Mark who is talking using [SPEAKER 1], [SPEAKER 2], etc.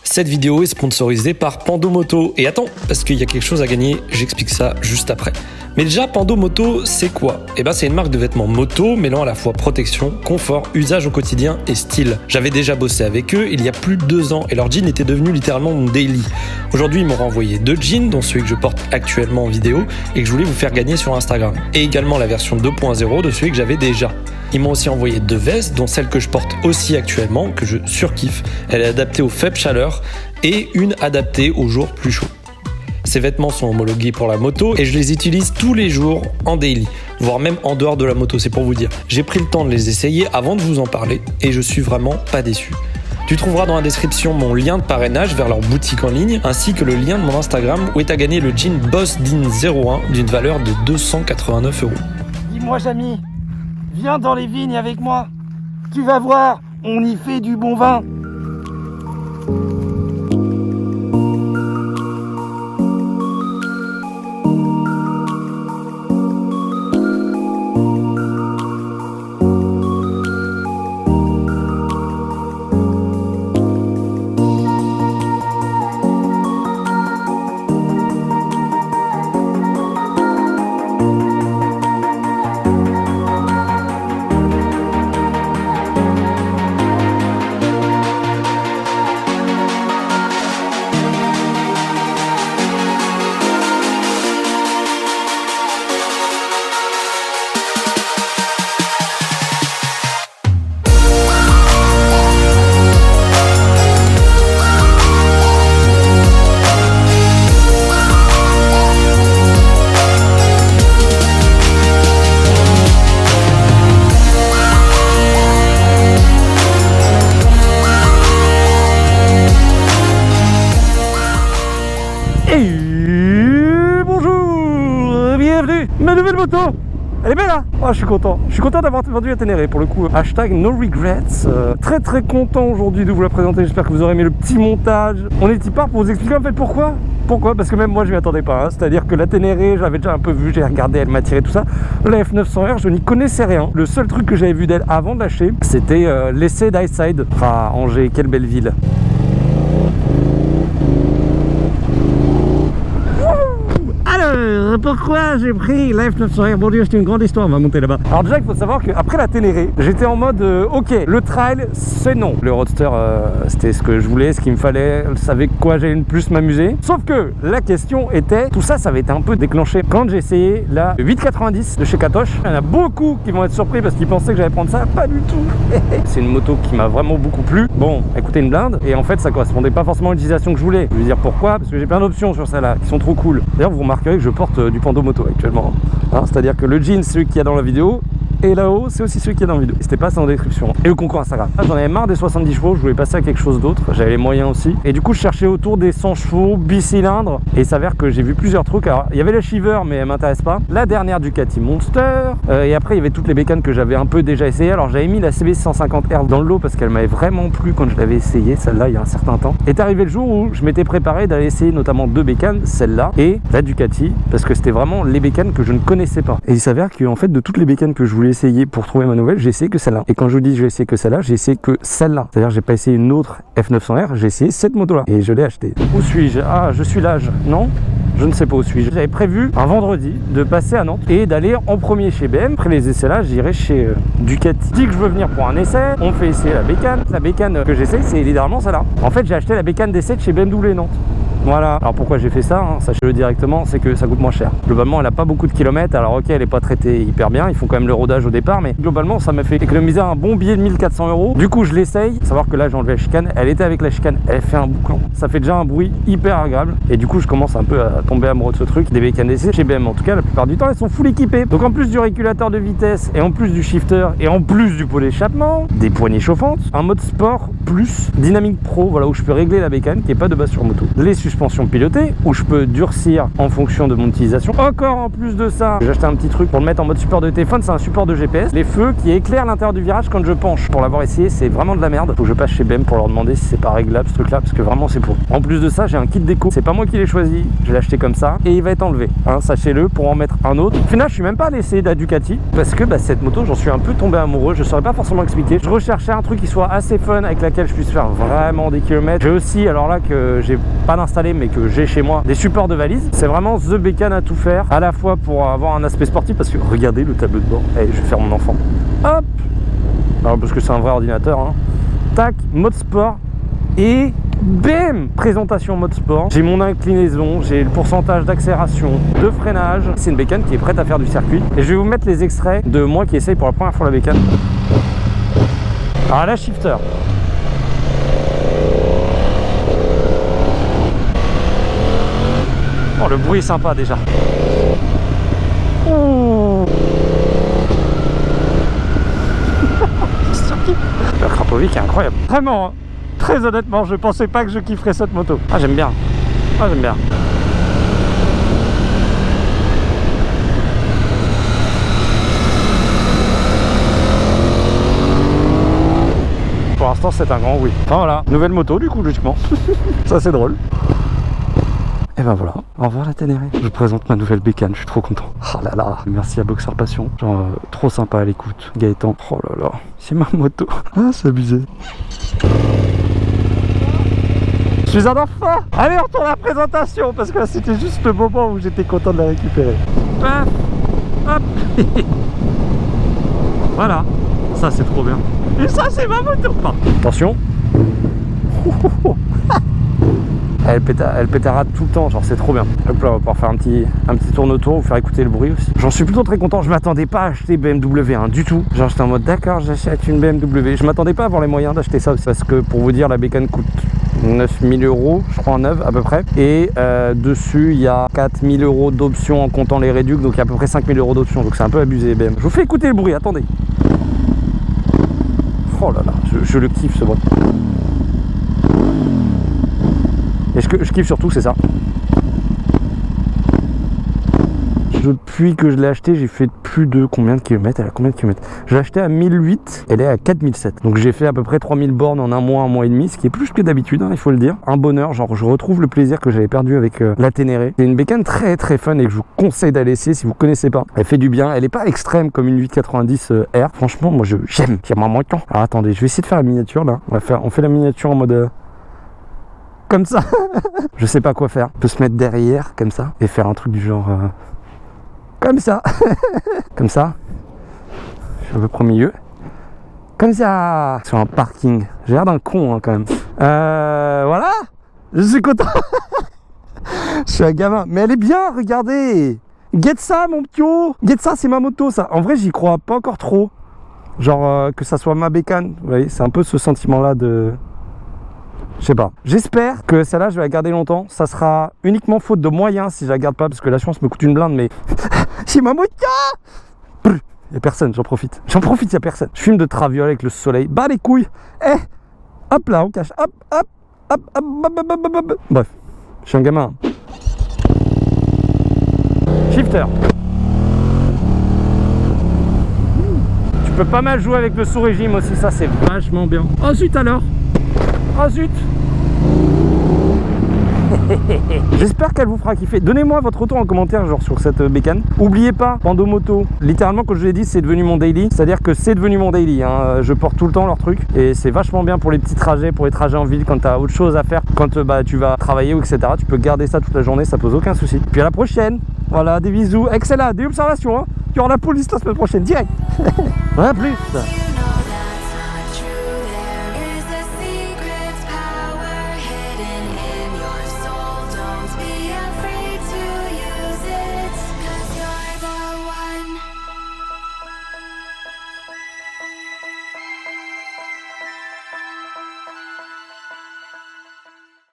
[SPEAKER 1] Cette vidéo est sponsorisée par Pandomoto. Et attends, parce qu'il y a quelque chose à gagner, j'explique ça juste après. Mais déjà, Pandomoto, c'est quoi ? Eh ben, c'est une marque de vêtements moto mêlant à la fois protection, confort, usage au quotidien et style. J'avais déjà bossé avec eux il y a plus de 2 ans et leur jean était devenu littéralement mon daily. Aujourd'hui, ils m'ont renvoyé 2 jeans, dont celui que je porte actuellement en vidéo et que je voulais vous faire gagner sur Instagram. Et également la version 2.0 de celui que j'avais déjà. Ils m'ont aussi envoyé 2 vestes, dont celle que je porte aussi actuellement, que je surkiffe. Elle est adaptée aux faibles chaleurs et une adaptée aux jours plus chauds. Ces vêtements sont homologués pour la moto et je les utilise tous les jours en daily, voire même en dehors de la moto, c'est pour vous dire. J'ai pris le temps de les essayer avant de vous en parler et je suis vraiment pas déçu. Tu trouveras dans la description mon lien de parrainage vers leur boutique en ligne ainsi que le lien de mon Instagram où est à gagner le jean Boss Dean 01 d'une valeur de 289 €.
[SPEAKER 2] Dis-moi Jamy, viens dans les vignes avec moi. Tu vas voir, on y fait du bon vin. Ma nouvelle moto, elle est belle hein. Oh, je suis content d'avoir vendu la Ténéré pour le coup. Hashtag no regrets. Très content aujourd'hui de vous la présenter. J'espère que vous aurez aimé le petit montage. On est y part pour vous expliquer en fait pourquoi. Parce que même moi je m'y attendais pas, hein. C'est-à-dire que la Ténéré, j'avais déjà un peu vu, j'ai regardé, elle m'attirait tout ça. La F900R, je n'y connaissais rien. Le seul truc que j'avais vu d'elle avant de l'acheter, c'était l'essai d'Highside. Ah, Angers, quelle belle ville. Alors, pourquoi j'ai pris la F900R? Bon Dieu, c'est une grande histoire, on va monter là-bas. Alors déjà, il faut savoir qu'après la Ténéré, j'étais en mode, ok, le trail, c'est non. Le Roadster, c'était ce que je voulais, ce qu'il me fallait, je savais quoi j'allais le plus m'amuser. Sauf que la question était, tout ça, ça avait été un peu déclenché quand j'ai essayé la 890 de chez Katoche. Il y en a beaucoup qui vont être surpris parce qu'ils pensaient que j'allais prendre ça, pas du tout. C'est une moto qui m'a vraiment beaucoup plu. Bon, elle coûtait une blinde et en fait, ça correspondait pas forcément à l'utilisation que je voulais. Je veux dire pourquoi? Parce que j'ai plein d'options sur celle-là qui sont trop cool. D'ailleurs, vous remarquerez que je porte du Pandomoto actuellement, hein, c'est-à-dire que le jean c'est celui qu'il y a dans la vidéo et là-haut c'est aussi celui qu'il y a dans la vidéo, c'était pas ça en description, et le concours Instagram. Là, j'en avais marre des 70 chevaux, je voulais passer à quelque chose d'autre, j'avais les moyens aussi et du coup je cherchais autour des 100 chevaux bicylindres et il s'avère que j'ai vu plusieurs trucs. Alors il y avait la Shiver mais elle m'intéresse pas, la dernière Ducati Monster et après il y avait toutes les bécanes que j'avais un peu déjà essayé. Alors j'avais mis la CB 150R dans le lot parce qu'elle m'avait vraiment plu quand je l'avais essayé, celle-là, il y a un certain temps. Est arrivé le jour où je m'étais préparé d'aller essayer notamment 2 bécanes, celle-là et la Ducati, parce que c'était vraiment les bécanes que je ne connaissais pas. Et il s'avère qu'en fait de toutes les bécanes que je voulais essayer pour trouver ma nouvelle, j'ai essayé que celle-là. Et quand je vous dis j'ai essayé que celle-là, j'ai essayé que celle-là. C'est-à-dire j'ai pas essayé une autre F900R, j'ai essayé cette moto-là et je l'ai achetée. Où suis-je? Ah, je suis l'âge. Non, je ne sais pas où suis-je. J'avais prévu un vendredi de passer à Nantes et d'aller en premier chez BM. Après les essais là, j'irai chez Ducati. Je dis que je veux venir pour un essai, on fait essayer la bécane. La bécane que j'essaye, c'est littéralement celle-là. En fait, j'ai acheté la bécane d'essai de chez BMW Nantes. Voilà. Alors pourquoi j'ai fait ça, hein, sachez-le directement, c'est que ça coûte moins cher. Globalement, elle a pas beaucoup de kilomètres. Alors ok, elle est pas traitée hyper bien, ils font quand même le rodage au départ, mais globalement, ça m'a fait économiser un bon billet de 1400 €. Du coup, je l'essaye. Savoir que là, j'ai enlevé la chicane. Elle était avec la chicane, elle fait un bouclan. Ça fait déjà un bruit hyper agréable. Et du coup, je commence un peu à tomber amoureux de ce truc. Des bécanes d'essai chez BM, en tout cas, la plupart du temps, elles sont full équipées. Donc en plus du régulateur de vitesse et en plus du shifter et en plus du pot d'échappement, des poignées chauffantes, un mode sport plus dynamique pro, voilà, où je peux régler la bécane qui est pas de base sur moto. Les suspensions pilotées où je peux durcir en fonction de mon utilisation. Encore en plus de ça, j'ai acheté un petit truc pour le mettre en mode support de téléphone, c'est un support de GPS. Les feux qui éclairent l'intérieur du virage quand je penche. Pour l'avoir essayé, c'est vraiment de la merde. Faut que je passe chez BM pour leur demander si c'est pas réglable ce truc là, parce que vraiment c'est pour. En plus de ça, j'ai un kit déco. C'est pas moi qui l'ai choisi, je l'ai acheté comme ça et il va être enlevé. Hein, sachez-le, pour en mettre un autre. Au final, je suis même pas allé essayer la Ducati parce que cette moto, j'en suis un peu tombé amoureux. Je saurais pas forcément expliquer. Je recherchais un truc qui soit assez fun, avec laquelle je puisse faire vraiment des kilomètres. J'ai aussi, alors là que j'ai pas d'installé mais que j'ai chez moi, des supports de valise. C'est vraiment the bécane à tout faire, à la fois pour avoir un aspect sportif, parce que regardez le tableau de bord. Allez, je vais faire mon enfant. Hop, alors parce que c'est un vrai ordinateur, hein. Tac, mode sport et bam, présentation mode sport. J'ai mon inclinaison, j'ai le pourcentage d'accélération, de freinage. C'est une bécane qui est prête à faire du circuit. Et je vais vous mettre les extraits de moi qui essaye pour la première fois la bécane. Alors là, shifter. Oh, le bruit est sympa déjà. Oh. Le Krapovic est incroyable. Vraiment, hein. Très honnêtement, je pensais pas que je kifferais cette moto. Ah, j'aime bien. Ah, j'aime bien. Pour l'instant, c'est un grand oui. Enfin voilà, nouvelle moto du coup, logiquement. Ça, c'est drôle. Et ben voilà, au revoir la Ténéré. Je vous présente ma nouvelle bécane, je suis trop content. Oh là là, merci à Boxer Passion. Genre, trop sympa à l'écoute. Gaëtan, oh là là, c'est ma moto. Ah, c'est abusé. Je suis un enfant. Allez, on retourne à la présentation, parce que c'était juste le moment où j'étais content de la récupérer. Paf, hop. Voilà, ça c'est trop bien. Et ça c'est ma moto. Attention. Elle pétarade tout le temps, genre c'est trop bien. Hop là, on va pouvoir faire un petit tour autour, vous faire écouter le bruit aussi. J'en suis plutôt très content, je m'attendais pas à acheter BMW, hein, du tout. Genre j'étais en mode d'accord, j'achète une BMW. Je m'attendais pas à avoir les moyens d'acheter ça aussi, parce que pour vous dire, la bécane coûte 9000 € je crois en neuve à peu près. Et dessus il y a 4000 € d'options en comptant les réducs, donc il y a à peu près 5000 € d'options, donc c'est un peu abusé BM. Je vous fais écouter le bruit, attendez. Oh là là, je le kiffe ce bruit. Et ce que je kiffe surtout, c'est ça. Depuis que je l'ai acheté, j'ai fait plus de combien de kilomètres? Elle a combien de kilomètres? Je l'ai acheté à 1008, elle est à 4007. Donc j'ai fait à peu près 3000 bornes en un mois et demi, ce qui est plus que d'habitude, hein, il faut le dire. Un bonheur, genre je retrouve le plaisir que j'avais perdu avec la Ténéré. C'est une bécane très très fun et que je vous conseille d'aller essayer si vous connaissez pas. Elle fait du bien, elle est pas extrême comme une 890 R. Franchement, moi j'aime ma moto. Alors attendez, je vais essayer de faire la miniature là. On fait la miniature en mode... comme ça. Je sais pas quoi faire. On peut se mettre derrière comme ça et faire un truc du genre comme ça. Comme ça. Je suis à peu près au milieu. Comme ça. Sur un parking. J'ai l'air d'un con hein, quand même. Voilà. Je suis content. Je suis un gamin. Mais elle est bien, regardez. Get ça mon pio. Get ça, c'est ma moto ça. En vrai j'y crois pas encore trop. Genre que ça soit ma bécane. Vous voyez, c'est un peu ce sentiment là de... Je sais pas. J'espère que celle-là, je vais la garder longtemps. Ça sera uniquement faute de moyens si je la garde pas, parce que l'assurance me coûte une blinde, mais... C'est ma moto. Y'a personne, j'en profite. Y'a personne. Je fume de traviole avec le soleil. Bah les couilles. Eh. Hop là, on cache. Hop, hop, hop, hop, hop, hop, hop, hop. Bref, je suis un gamin. Shifter. Tu peux pas mal jouer avec le sous-régime aussi, ça c'est vachement bien. Oh zut alors. Ah zut. J'espère qu'elle vous fera kiffer. Donnez-moi votre retour en commentaire genre sur cette bécane. Oubliez pas, Pandomoto, littéralement comme je vous l'ai dit, c'est devenu mon daily. C'est-à-dire que c'est devenu mon daily hein. Je porte tout le temps leur truc et c'est vachement bien pour les petits trajets, pour les trajets en ville, quand tu as autre chose à faire, quand tu vas travailler ou etc. Tu peux garder ça toute la journée, ça pose aucun souci. Puis à la prochaine. Voilà, des bisous. Excellent, des observations hein. Il y aura la police la semaine prochaine, direct. À plus.